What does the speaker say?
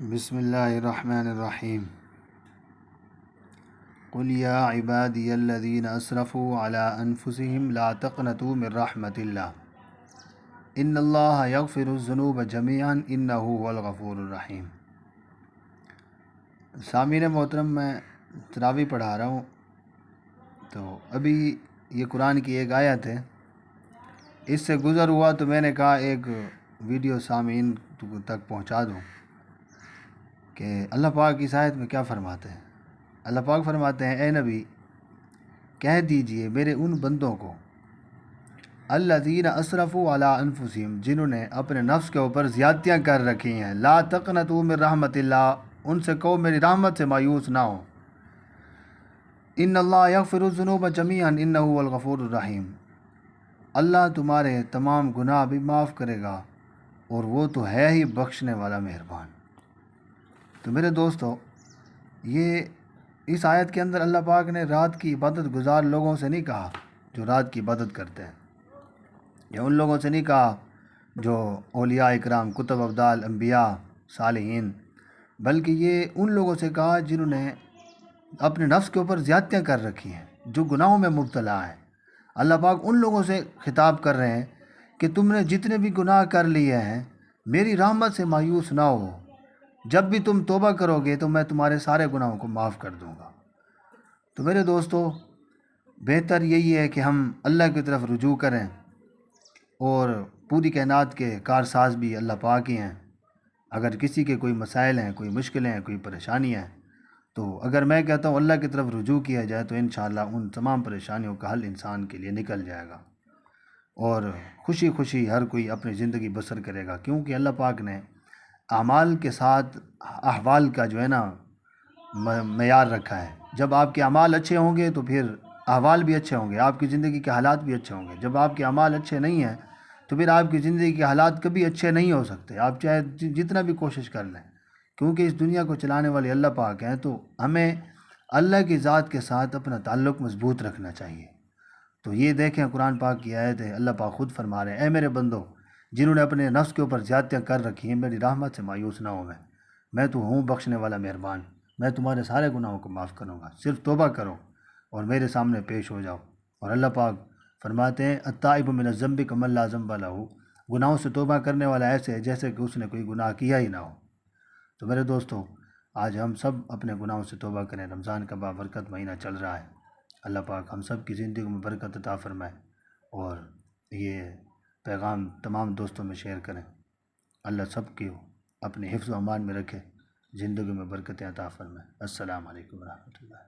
بسم اللہ الرحمن الرحیم قل یا عبادی الذین اسرفوا علی انفسهم لا تقنطوا من رحمت اللہ ان اللہ یغفر الذنوب جميعا انہ هو الغفور الرحیم۔ سامعین محترم، میں تراویح پڑھا رہا ہوں تو ابھی یہ قرآن کی ایک آیت ہے، اس سے گزر ہوا تو میں نے کہا ایک ویڈیو سامعین تک پہنچا دوں کہ اللہ پاک اس آیت میں کیا فرماتے ہیں۔ اللہ پاک فرماتے ہیں، اے نبی کہہ دیجئے میرے ان بندوں کو الذین اسرفوا علی انفسہم، جنہوں نے اپنے نفس کے اوپر زیادتیاں کر رکھی ہیں، لا تقنطوا من رحمت اللہ، ان سے کہو میری رحمت سے مایوس نہ ہو۔ ان اللہ یغفر الذنوب جميعا انہ هو الغفور الرحیم، اللہ تمہارے تمام گناہ بھی معاف کرے گا اور وہ تو ہے ہی بخشنے والا مہربان۔ تو میرے دوستو، یہ اس آیت کے اندر اللہ پاک نے رات کی عبادت گزار لوگوں سے نہیں کہا جو رات کی عبادت کرتے ہیں، یا ان لوگوں سے نہیں کہا جو اولیاء اکرام، کتب ابدال، انبیاء، صالحین، بلکہ یہ ان لوگوں سے کہا جنہوں نے اپنے نفس کے اوپر زیادتیاں کر رکھی ہیں، جو گناہوں میں مبتلا ہیں۔ اللہ پاک ان لوگوں سے خطاب کر رہے ہیں کہ تم نے جتنے بھی گناہ کر لیے ہیں میری رحمت سے مایوس نہ ہو، جب بھی تم توبہ کرو گے تو میں تمہارے سارے گناہوں کو معاف کر دوں گا۔ تو میرے دوستو، بہتر یہی ہے کہ ہم اللہ کی طرف رجوع کریں، اور پوری کائنات کے کارساز بھی اللہ پاک ہی ہیں۔ اگر کسی کے کوئی مسائل ہیں، کوئی مشکلیں ہیں، کوئی پریشانیاں ہیں، تو اگر میں کہتا ہوں اللہ کی طرف رجوع کیا جائے تو انشاءاللہ ان تمام پریشانیوں کا حل انسان کے لیے نکل جائے گا، اور خوشی خوشی ہر کوئی اپنی زندگی بسر کرے گا، کیونکہ اللہ پاک نے اعمال کے ساتھ احوال کا جو ہے نا معیار رکھا ہے۔ جب آپ کے اعمال اچھے ہوں گے تو پھر احوال بھی اچھے ہوں گے، آپ کی زندگی کے حالات بھی اچھے ہوں گے۔ جب آپ کے اعمال اچھے نہیں ہیں تو پھر آپ کی زندگی کے حالات کبھی اچھے نہیں ہو سکتے، آپ چاہے جتنا بھی کوشش کر لیں، کیونکہ اس دنیا کو چلانے والے اللہ پاک ہیں۔ تو ہمیں اللہ کی ذات کے ساتھ اپنا تعلق مضبوط رکھنا چاہیے۔ تو یہ دیکھیں قرآن پاک کی آیت ہے، اللہ پاک خود فرما رہے ہیں، اے میرے بندو جنہوں نے اپنے نفس کے اوپر زیادتیاں کر رکھی ہیں، میری رحمت سے مایوس نہ ہو، میں تو ہوں بخشنے والا مہربان، میں تمہارے سارے گناہوں کو معاف کروں گا، صرف توبہ کرو اور میرے سامنے پیش ہو جاؤ۔ اور اللہ پاک فرماتے ہیں، التائب من الذنب کمن لا ذنب لہ، گناہوں سے توبہ کرنے والا ایسے ہے جیسے کہ اس نے کوئی گناہ کیا ہی نہ ہو۔ تو میرے دوستو، آج ہم سب اپنے گناہوں سے توبہ کریں، رمضان کا بابرکت مہینہ چل رہا ہے، اللہ پاک ہم سب کی زندگی میں برکت عطا فرمائے، اور یہ پیغام تمام دوستوں میں شیئر کریں۔ اللہ سب کی اپنے حفظ و امان میں رکھے، زندگی میں برکتیں عطا فرمائے۔ السلام علیکم ورحمۃ اللہ۔